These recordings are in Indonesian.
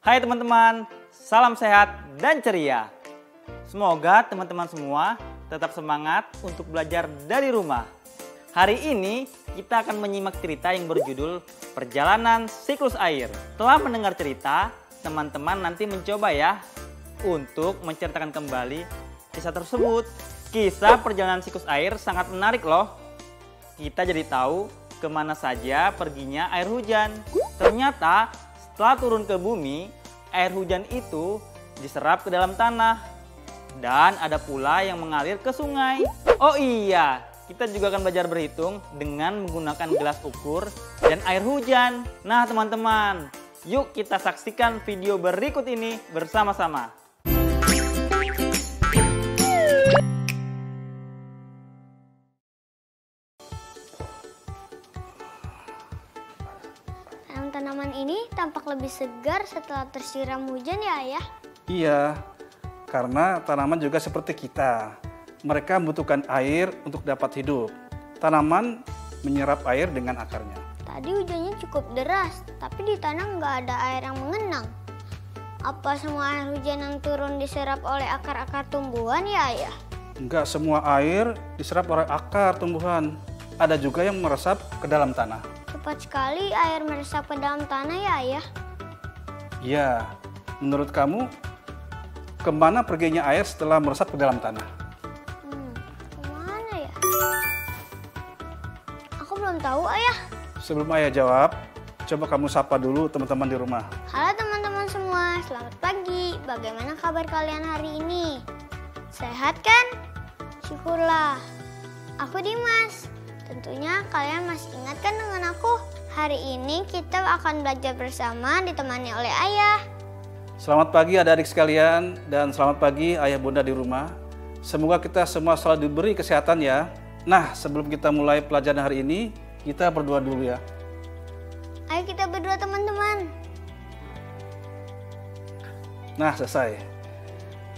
Hai teman-teman, salam sehat dan ceria. Semoga teman-teman semua tetap semangat untuk belajar dari rumah. Hari ini kita akan menyimak cerita yang berjudul Perjalanan Siklus Air. Setelah mendengar cerita, teman-teman nanti mencoba ya untuk menceritakan kembali kisah tersebut. Kisah perjalanan siklus air sangat menarik loh. Kita jadi tahu kemana saja perginya air hujan. Ternyata setelah turun ke bumi, air hujan itu diserap ke dalam tanah. Dan ada pula yang mengalir ke sungai. Oh iya, kita juga akan belajar berhitung dengan menggunakan gelas ukur dan air hujan. Nah teman-teman, yuk kita saksikan video berikut ini bersama-sama. Tanaman ini tampak lebih segar setelah tersiram hujan ya Ayah? Iya, karena tanaman juga seperti kita. Mereka membutuhkan air untuk dapat hidup. Tanaman menyerap air dengan akarnya. Tadi hujannya cukup deras, tapi di tanah nggak ada air yang mengenang. Apa semua air hujan yang turun diserap oleh akar-akar tumbuhan ya Ayah? Enggak semua air diserap oleh akar tumbuhan. Ada juga yang meresap ke dalam tanah. Cepat sekali air meresap ke dalam tanah ya Ayah? Ya, menurut kamu kemana perginya air setelah meresap ke dalam tanah? Kemana ya? Aku belum tahu Ayah. Sebelum Ayah jawab, coba kamu sapa dulu teman-teman di rumah. Halo teman-teman semua, selamat pagi. Bagaimana kabar kalian hari ini? Sehat kan? Syukurlah. Aku Dimas. Tentunya kalian masih ingat kan dengan aku? Hari ini kita akan belajar bersama ditemani oleh Ayah. Selamat pagi adik-adik sekalian dan selamat pagi ayah bunda di rumah. Semoga kita semua selalu diberi kesehatan ya. Nah, sebelum kita mulai pelajaran hari ini, kita berdoa dulu ya. Ayo kita berdoa teman-teman. Nah, selesai.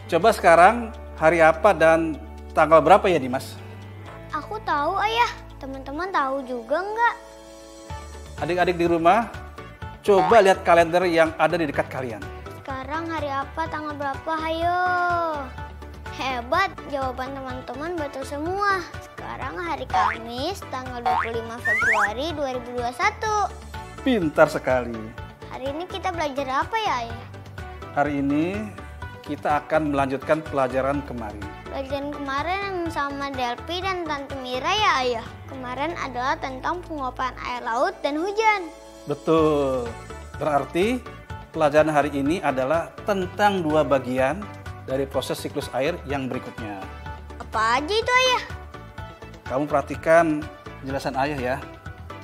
Coba sekarang hari apa dan tanggal berapa ya Dimas? Aku tahu Ayah. Teman-teman tahu juga enggak? Adik-adik di rumah, coba lihat kalender yang ada di dekat kalian. Sekarang hari apa, tanggal berapa, hayo? Hebat, jawaban teman-teman betul semua. Sekarang hari Kamis, tanggal 25 Februari 2021. Pintar sekali. Hari ini kita belajar apa ya, Ayah? Hari ini kita akan melanjutkan pelajaran kemarin. Pelajaran kemarin sama Delphi dan Tante Mira ya Ayah? Kemarin adalah tentang penguapan air laut dan hujan. Betul. Berarti pelajaran hari ini adalah tentang dua bagian dari proses siklus air yang berikutnya. Apa aja itu Ayah? Kamu perhatikan penjelasan ayah ya.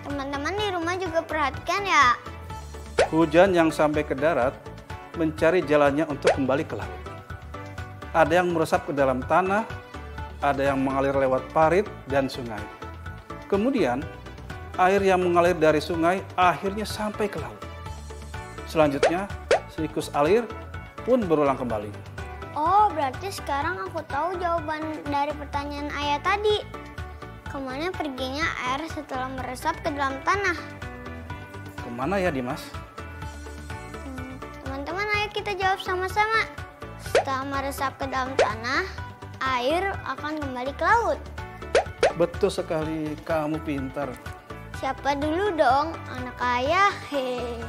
Teman-teman di rumah juga perhatikan ya. Hujan yang sampai ke darat mencari jalannya untuk kembali ke laut. Ada yang meresap ke dalam tanah, ada yang mengalir lewat parit dan sungai. Kemudian, air yang mengalir dari sungai akhirnya sampai ke laut. Selanjutnya, siklus air pun berulang kembali. Oh, berarti sekarang aku tahu jawaban dari pertanyaan Ayah tadi. Kemana perginya air setelah meresap ke dalam tanah? Kemana ya Dimas? Teman-teman, ayo kita jawab sama-sama. Setelah meresap ke dalam tanah, air akan kembali ke laut. Betul sekali, kamu pintar. Siapa dulu dong? Anak Ayah. Hehehe.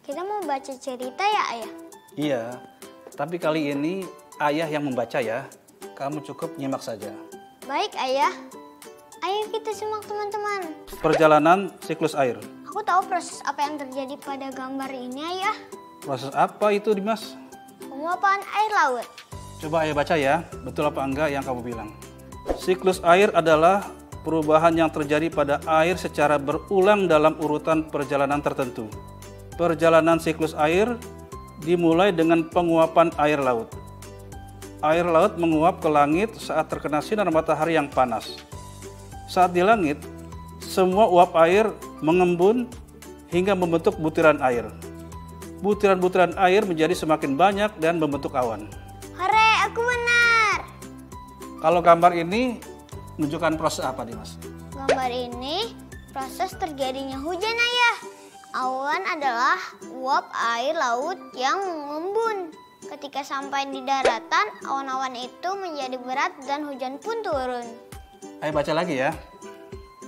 Kita mau baca cerita ya Ayah? Iya, tapi kali ini ayah yang membaca ya. Kamu cukup nyimak saja. Baik Ayah. Ayo kita simak teman-teman. Perjalanan siklus air. Aku tahu proses apa yang terjadi pada gambar ini Ayah. Proses apa itu Dimas? Penguapan air laut. Coba ayah baca ya, betul apa enggak yang kamu bilang. Siklus air adalah perubahan yang terjadi pada air secara berulang dalam urutan perjalanan tertentu. Perjalanan siklus air dimulai dengan penguapan air laut. Air laut menguap ke langit saat terkena sinar matahari yang panas. Saat di langit, semua uap air mengembun hingga membentuk butiran air. Butiran-butiran air menjadi semakin banyak dan membentuk awan. Hore, aku benar. Kalau gambar ini menunjukkan proses apa, Dimas? Gambar gambar ini proses terjadinya hujan, Ayah. Awan adalah uap air laut yang mengembun. Ketika sampai di daratan, awan-awan itu menjadi berat dan hujan pun turun. Ayo baca lagi ya.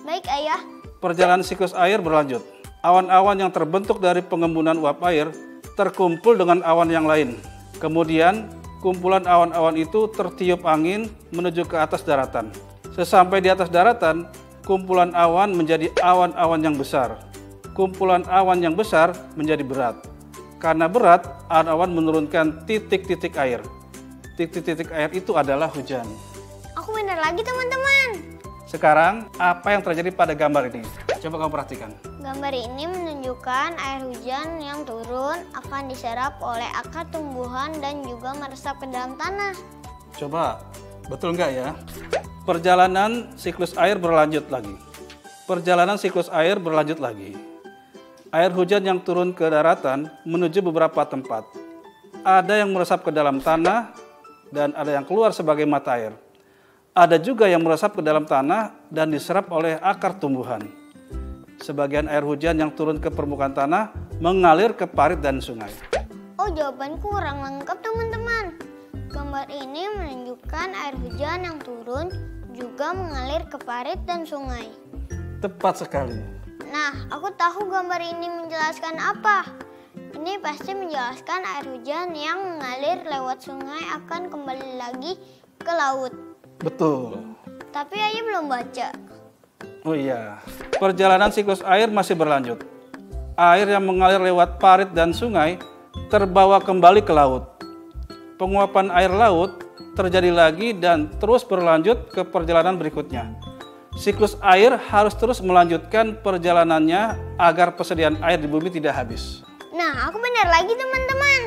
Baik, Ayah. Perjalanan siklus air berlanjut. Awan-awan yang terbentuk dari pengembunan uap air terkumpul dengan awan yang lain. Kemudian, kumpulan awan-awan itu tertiup angin menuju ke atas daratan. Sesampai di atas daratan, kumpulan awan menjadi awan-awan yang besar. Kumpulan awan yang besar menjadi berat. Karena berat, awan menurunkan titik-titik air. Titik-titik air itu adalah hujan. Aku benar lagi, teman-teman. Sekarang, apa yang terjadi pada gambar ini? Coba kamu perhatikan. Gambar ini menunjukkan air hujan yang turun akan diserap oleh akar tumbuhan dan juga meresap ke dalam tanah. Coba, betul nggak ya? Perjalanan siklus air berlanjut lagi. Perjalanan siklus air berlanjut lagi. Air hujan yang turun ke daratan menuju beberapa tempat. Ada yang meresap ke dalam tanah dan ada yang keluar sebagai mata air. Ada juga yang meresap ke dalam tanah dan diserap oleh akar tumbuhan. Sebagian air hujan yang turun ke permukaan tanah mengalir ke parit dan sungai. Oh, jawabanku kurang lengkap, teman-teman. Gambar ini menunjukkan air hujan yang turun juga mengalir ke parit dan sungai. Tepat sekali. Nah, aku tahu gambar ini menjelaskan apa. Ini pasti menjelaskan air hujan yang mengalir lewat sungai akan kembali lagi ke laut. Betul. Tapi Ayah belum baca. Oh iya, perjalanan siklus air masih berlanjut. Air yang mengalir lewat parit dan sungai terbawa kembali ke laut. Penguapan air laut terjadi lagi dan terus berlanjut ke perjalanan berikutnya. Siklus air harus terus melanjutkan perjalanannya agar persediaan air di bumi tidak habis. Nah, aku benar lagi, teman-teman.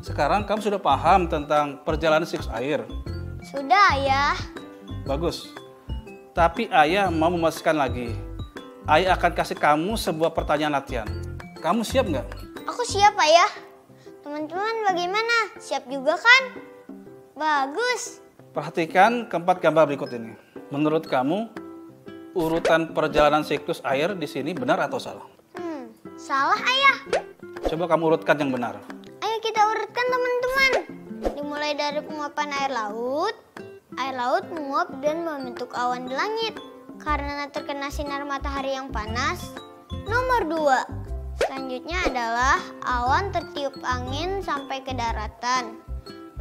Sekarang kamu sudah paham tentang perjalanan siklus air? Sudah, Ayah. Bagus. Tapi ayah mau memastikan lagi. Ayah akan kasih kamu sebuah pertanyaan latihan. Kamu siap nggak? Aku siap, Ayah. Teman-teman bagaimana? Siap juga kan? Bagus. Perhatikan keempat gambar berikut ini. Menurut kamu, urutan perjalanan siklus air di sini benar atau salah? Salah, Ayah. Coba kamu urutkan yang benar. Ayo kita urutkan, teman-teman. Dimulai dari penguapan air laut. Air laut menguap dan membentuk awan di langit karena terkena sinar matahari yang panas. Nomor 2. Selanjutnya adalah awan tertiup angin sampai ke daratan.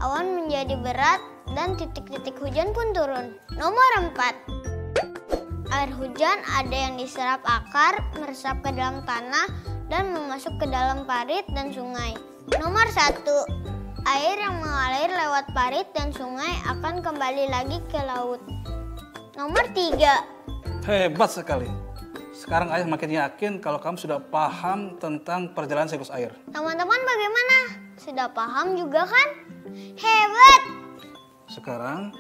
Awan menjadi berat dan titik-titik hujan pun turun. Nomor 4. Air hujan ada yang diserap akar, meresap ke dalam tanah, dan masuk ke dalam parit dan sungai. Nomor 1. Air yang mengalir lewat parit dan sungai akan kembali lagi ke laut. Nomor 3. Hebat sekali. Sekarang ayah makin yakin kalau kamu sudah paham tentang perjalanan siklus air. Teman-teman bagaimana? Sudah paham juga kan? Hebat! Sekarang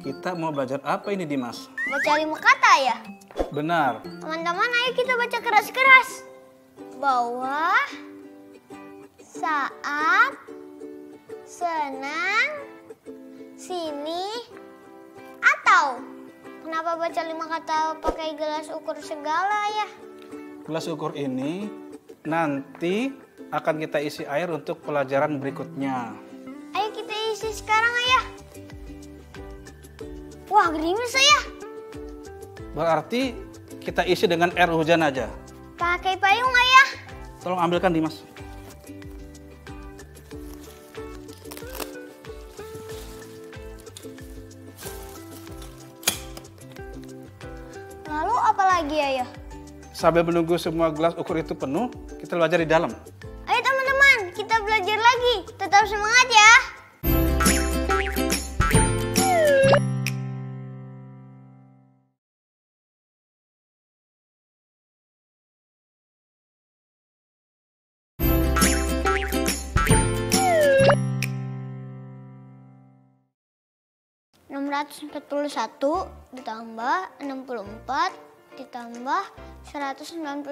kita mau belajar apa ini, Dimas? Baca 5 kata ya? Benar. Teman-teman, ayo kita baca keras-keras. Bawah, saat, senang, sini, atau. Kenapa baca 5 kata pakai gelas ukur segala ya? Gelas ukur ini nanti akan kita isi air untuk pelajaran berikutnya. Ayo kita isi sekarang, Ayah. Wah, gerimis, Ayah. Berarti kita isi dengan air hujan aja. Pakai payung, Ayah. Tolong ambilkan, Dimas. Lalu apa lagi, Ayah? Sambil menunggu semua gelas ukur itu penuh, kita belajar di dalam. Ayo teman-teman, kita belajar lagi. Tetap semangat ya. ...641 ditambah 64 ditambah 199.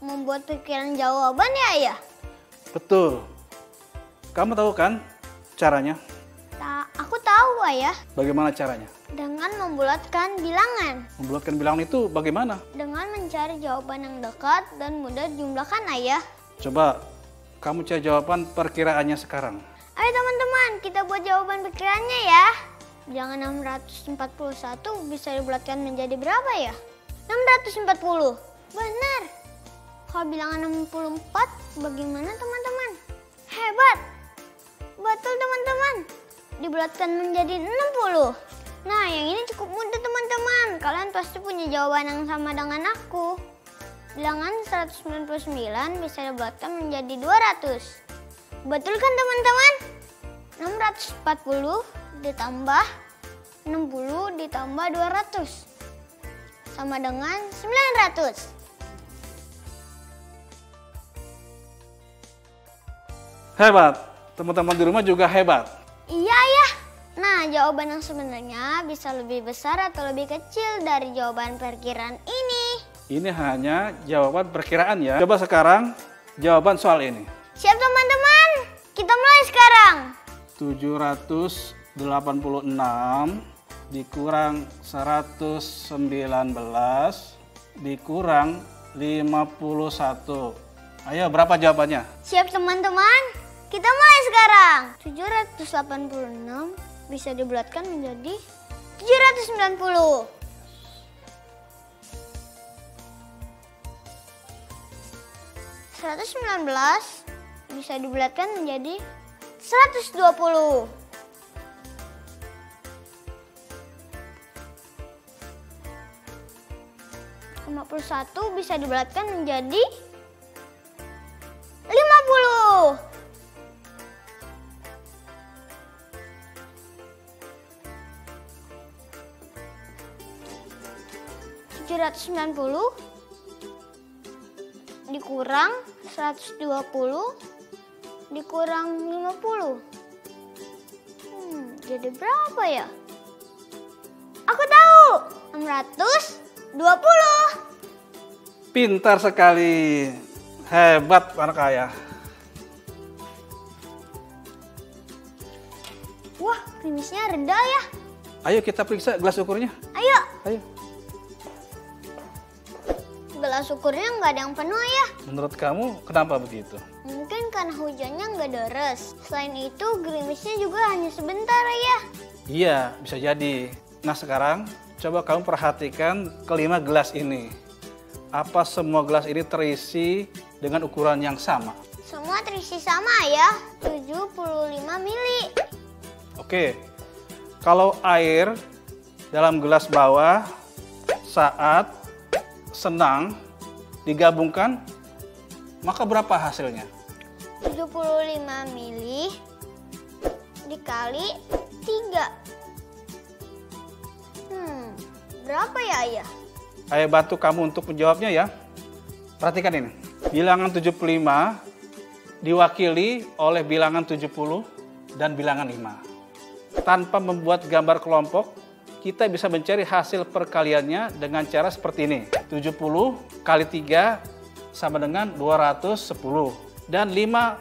Membuat pikiran jawaban ya, Ayah? Betul. Kamu tahu kan caranya? Aku tahu, Ayah. Bagaimana caranya? Dengan membulatkan bilangan. Membulatkan bilangan itu bagaimana? Dengan mencari jawaban yang dekat dan mudah dijumlahkan, Ayah. Coba kamu cari jawaban perkiraannya sekarang. Ayo teman-teman, kita buat jawaban perkiraannya ya. Bilangan 641 bisa dibulatkan menjadi berapa ya? 640. Benar. Kalau bilangan 64, bagaimana teman-teman? Hebat. Betul teman-teman. Dibulatkan menjadi 60. Nah, yang ini cukup mudah teman-teman. Kalian pasti punya jawaban yang sama dengan aku. Bilangan 199 bisa dibulatkan menjadi 200. Betul kan teman-teman? 640 ditambah 60 ditambah 200 sama dengan 900. Hebat. Teman-teman di rumah juga hebat. Iya ya. Nah, jawaban yang sebenarnya bisa lebih besar atau lebih kecil dari jawaban perkiraan ini. Ini hanya jawaban perkiraan ya. Coba sekarang jawaban soal ini. Siap teman-teman, kita mulai sekarang. 786 dikurang 119 dikurang 51. Ayo, berapa jawabannya? Siap teman-teman, kita mulai sekarang. 786 bisa dibulatkan menjadi 790. 119 bisa dibulatkan menjadi 120. 51 bisa dibulatkan menjadi 50. 790 dikurang 120 dikurang 50. Jadi berapa ya? Aku tahu. 620. Pintar sekali. Hebat anak ayah. Wah, gerimisnya reda ya. Ayo kita periksa gelas ukurnya. Ayo. Ayo. Gelas ukurnya nggak ada yang penuh ya. Menurut kamu kenapa begitu? Mungkin karena hujannya nggak deres. Selain itu gerimisnya juga hanya sebentar ya. Iya, bisa jadi. Nah sekarang coba kamu perhatikan kelima gelas ini. Apa semua gelas ini terisi dengan ukuran yang sama? Semua terisi sama ya, 75 mili. Oke, kalau air dalam gelas bawah saat senang digabungkan, maka berapa hasilnya? 75 mili dikali 3. Berapa ya ayah? Ayah bantu kamu untuk menjawabnya ya. Perhatikan ini. Bilangan 75 diwakili oleh bilangan 70 dan bilangan 5. Tanpa membuat gambar kelompok, kita bisa mencari hasil perkaliannya dengan cara seperti ini. 70 kali 3 sama dengan 210. Dan 5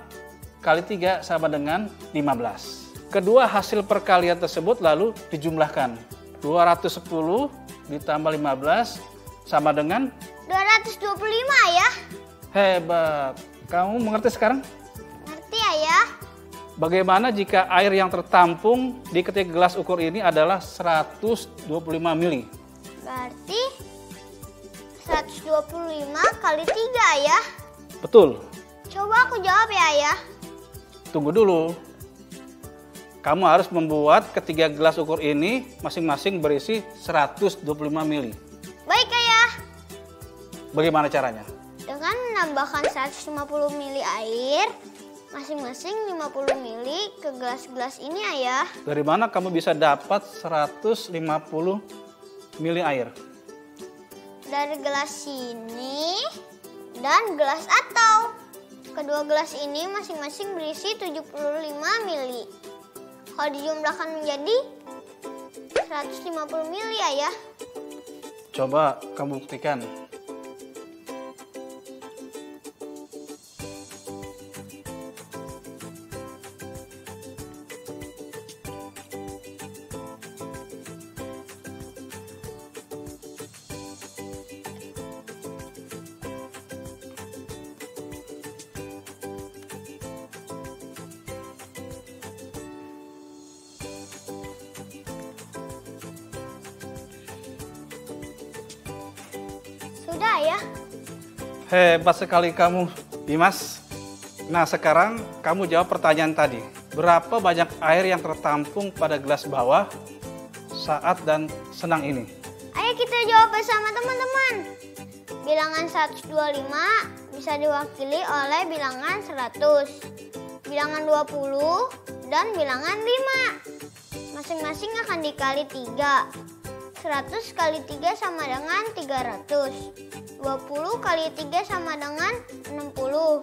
kali 3 sama dengan 15. Kedua hasil perkalian tersebut lalu dijumlahkan. 210 ditambah 15 sama dengan 225 ya. Hebat. Kamu mengerti sekarang? Ngerti ayah? Bagaimana jika air yang tertampung di ketiga gelas ukur ini adalah 125 mili? Berarti 125 kali 3 ayah. Betul. Coba aku jawab ya ayah. Tunggu dulu. Kamu harus membuat ketiga gelas ukur ini masing-masing berisi 125 mili. Baik ayah. Bagaimana caranya? Dengan menambahkan 150 mili air, masing-masing 50 mili ke gelas-gelas ini ayah. Dari mana kamu bisa dapat 150 mili air? Dari gelas ini dan gelas atau. Kedua gelas ini masing-masing berisi 75 mili. Kalau dijumlahkan menjadi 150 mili ayah. Coba kamu buktikan. Ayah. Hebat sekali kamu, Dimas. Nah, sekarang kamu jawab pertanyaan tadi. Berapa banyak air yang tertampung pada gelas bawah saat dan senang ini? Ayo kita jawab bersama teman-teman. Bilangan 125 bisa diwakili oleh bilangan 100, bilangan 20, dan bilangan 5. Masing-masing akan dikali 3. 100 kali 3 sama dengan 300. 20 kali 3 sama dengan 60.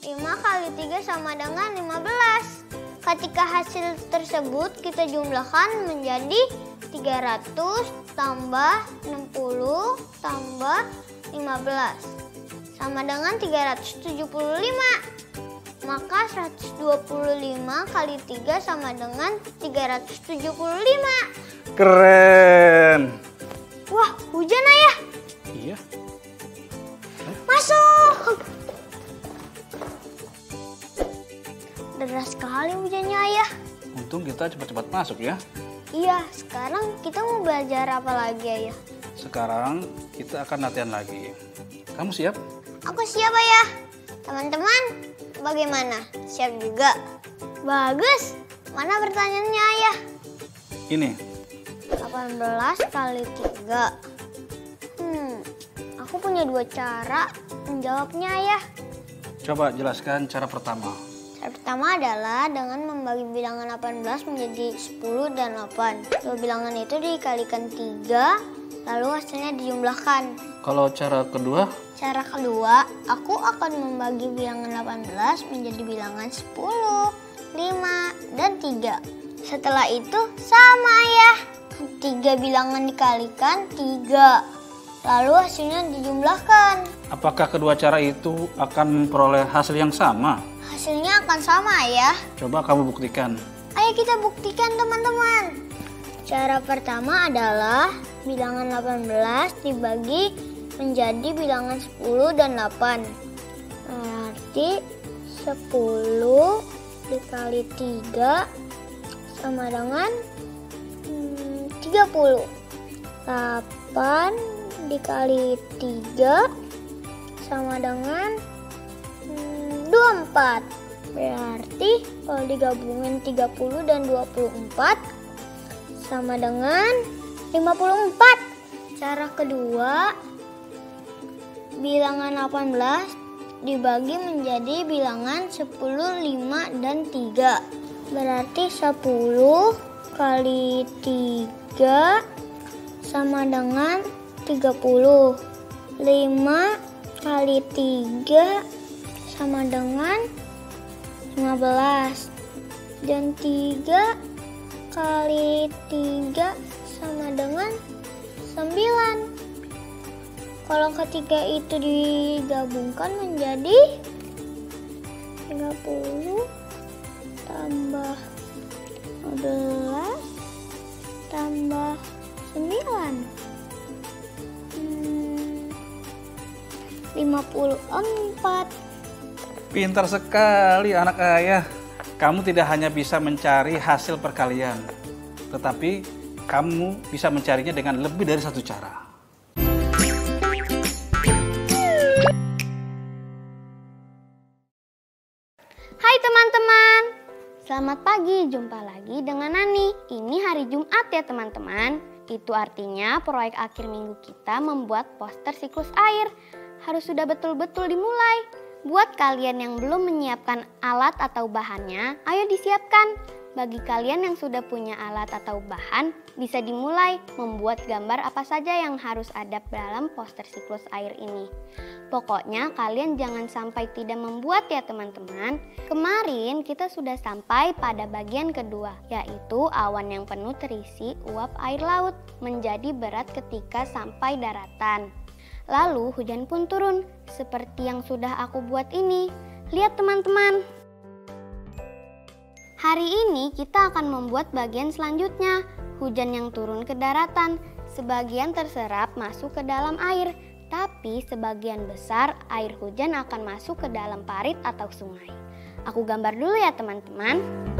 5 kali 3 sama dengan 15. Ketika hasil tersebut kita jumlahkan menjadi 300 tambah 60 tambah 15 sama dengan 375. Maka 125 kali 3 sama dengan 375. Keren. Wah, hujan ayah. Iya. Masuk. Deras sekali hujannya ayah. Untung kita cepat-cepat masuk ya. Iya, sekarang kita mau belajar apa lagi ayah? Sekarang kita akan latihan lagi. Kamu siap? Aku siap ayah. Teman-teman, bagaimana? Siap juga? Bagus. Mana pertanyaannya ayah? Ini. 18 kali 3. Aku punya 2 cara menjawabnya ayah. Coba jelaskan cara pertama. Cara pertama adalah dengan membagi bilangan 18 menjadi 10 dan 8. Dua bilangan itu dikalikan 3, lalu hasilnya dijumlahkan. Kalau cara kedua? Cara kedua, aku akan membagi bilangan 18 menjadi bilangan 10, 5, dan 3. Setelah itu sama ya. 3 bilangan dikalikan 3. Lalu hasilnya dijumlahkan. Apakah kedua cara itu akan memperoleh hasil yang sama? Hasilnya akan sama ya. Coba kamu buktikan. Ayo kita buktikan teman-teman. Cara pertama adalah bilangan 18 dibagi menjadi bilangan 10 dan 8. Berarti 10 dikali 3 sama dengan 30. 8 dikali 3 sama dengan 24. Berarti kalau digabungin 30 dan 24 sama dengan 54. Cara kedua, bilangan 18 dibagi menjadi bilangan 10, 5, dan 3. Berarti 10 kali 3 sama dengan 30. 5 kali 3 sama dengan 15. Dan 3 kali 3 sama dengan 9. Kalau ketiga itu digabungkan menjadi 30 tambah 15 tambah 9. 54. Pintar sekali anak ayah. Kamu tidak hanya bisa mencari hasil perkalian, tetapi kamu bisa mencarinya dengan lebih dari satu cara. Hai teman-teman, selamat pagi, jumpa lagi dengan Nani. Ini hari Jumat ya teman-teman. Itu artinya proyek akhir minggu kita membuat poster siklus air. Harus sudah betul-betul dimulai. Buat kalian yang belum menyiapkan alat atau bahannya, ayo disiapkan. Bagi kalian yang sudah punya alat atau bahan, bisa dimulai membuat gambar apa saja yang harus ada dalam poster siklus air ini. Pokoknya kalian jangan sampai tidak membuat ya teman-teman. Kemarin kita sudah sampai pada bagian kedua, yaitu awan yang penuh terisi uap air laut menjadi berat ketika sampai daratan. Lalu hujan pun turun, seperti yang sudah aku buat ini. Lihat teman-teman. Hari ini kita akan membuat bagian selanjutnya, hujan yang turun ke daratan. Sebagian terserap masuk ke dalam air, tapi sebagian besar air hujan akan masuk ke dalam parit atau sungai. Aku gambar dulu ya teman-teman. Hujan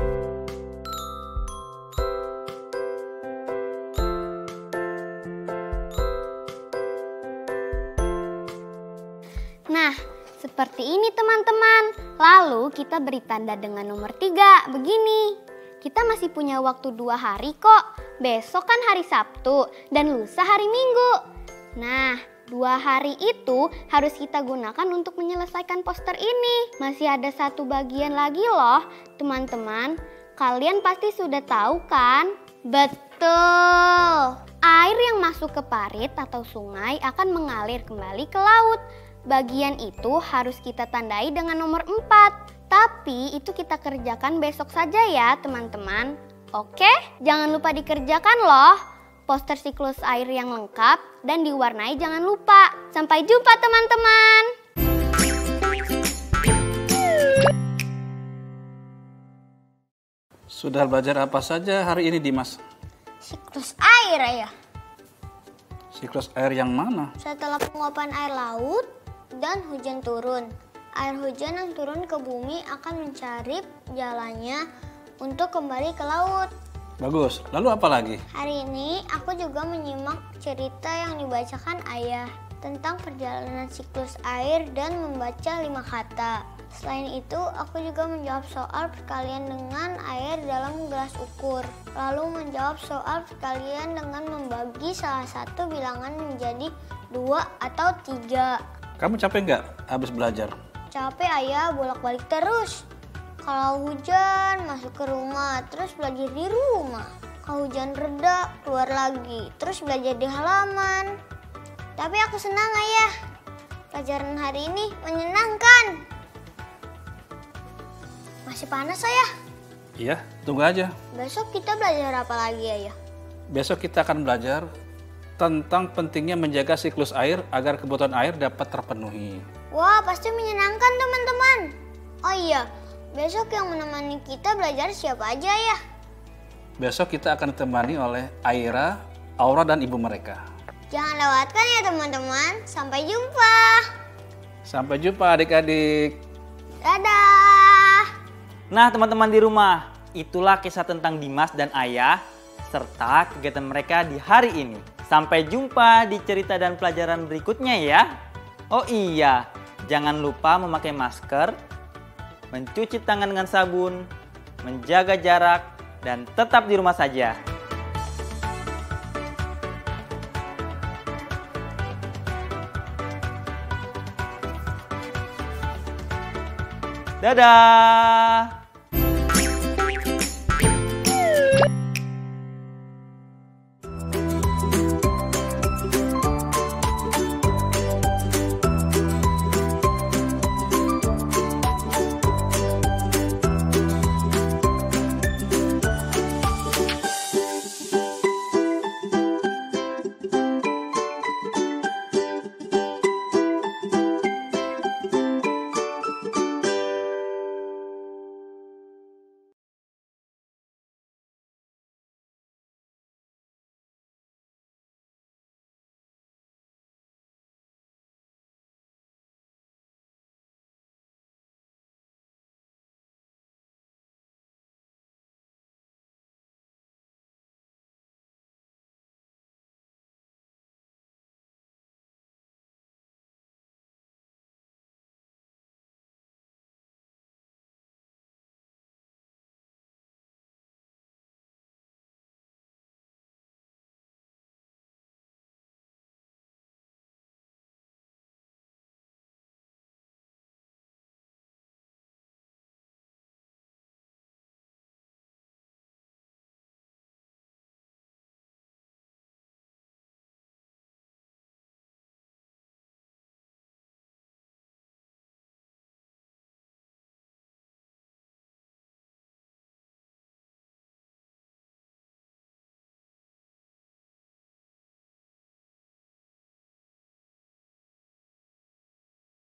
Nah, seperti ini teman-teman. Lalu kita beri tanda dengan nomor 3. Begini. Kita masih punya waktu 2 hari kok. Besok kan hari Sabtu dan lusa hari Minggu. Nah, 2 hari itu harus kita gunakan untuk menyelesaikan poster ini. Masih ada satu bagian lagi loh, teman-teman. Kalian pasti sudah tahu kan? Betul. Air yang masuk ke parit atau sungai akan mengalir kembali ke laut. Bagian itu harus kita tandai dengan nomor 4. Tapi itu kita kerjakan besok saja ya teman-teman. Oke, jangan lupa dikerjakan loh. Poster siklus air yang lengkap dan diwarnai jangan lupa. Sampai jumpa teman-teman. Sudah belajar apa saja hari ini Dimas? Siklus air ya. Siklus air yang mana? Setelah penguapan air laut dan hujan turun. Air hujan yang turun ke bumi akan mencari jalannya untuk kembali ke laut. Bagus, lalu apa lagi? Hari ini aku juga menyimak cerita yang dibacakan ayah tentang perjalanan siklus air dan membaca 5 kata. Selain itu, aku juga menjawab soal perkalian dengan air dalam gelas ukur. Lalu menjawab soal perkalian dengan membagi salah satu bilangan menjadi 2 atau 3. Kamu capek nggak habis belajar? Capek ayah, bolak-balik terus. Kalau hujan masuk ke rumah, terus belajar di rumah. Kalau hujan reda, keluar lagi, terus belajar di halaman. Tapi aku senang ayah. Pelajaran hari ini menyenangkan. Masih panas ayah. Iya, tunggu aja. Besok kita belajar apa lagi ayah? Besok kita akan belajar tentang pentingnya menjaga siklus air agar kebutuhan air dapat terpenuhi. Wah, pasti menyenangkan teman-teman. Oh iya, besok yang menemani kita belajar siapa aja ya? Besok kita akan ditemani oleh Aira, Aura, dan ibu mereka. Jangan lewatkan ya teman-teman. Sampai jumpa. Sampai jumpa adik-adik. Dadah. Nah teman-teman di rumah, itulah kisah tentang Dimas dan Ayah serta kegiatan mereka di hari ini. Sampai jumpa di cerita dan pelajaran berikutnya ya. Oh iya, jangan lupa memakai masker, mencuci tangan dengan sabun, menjaga jarak, dan tetap di rumah saja. Dadah!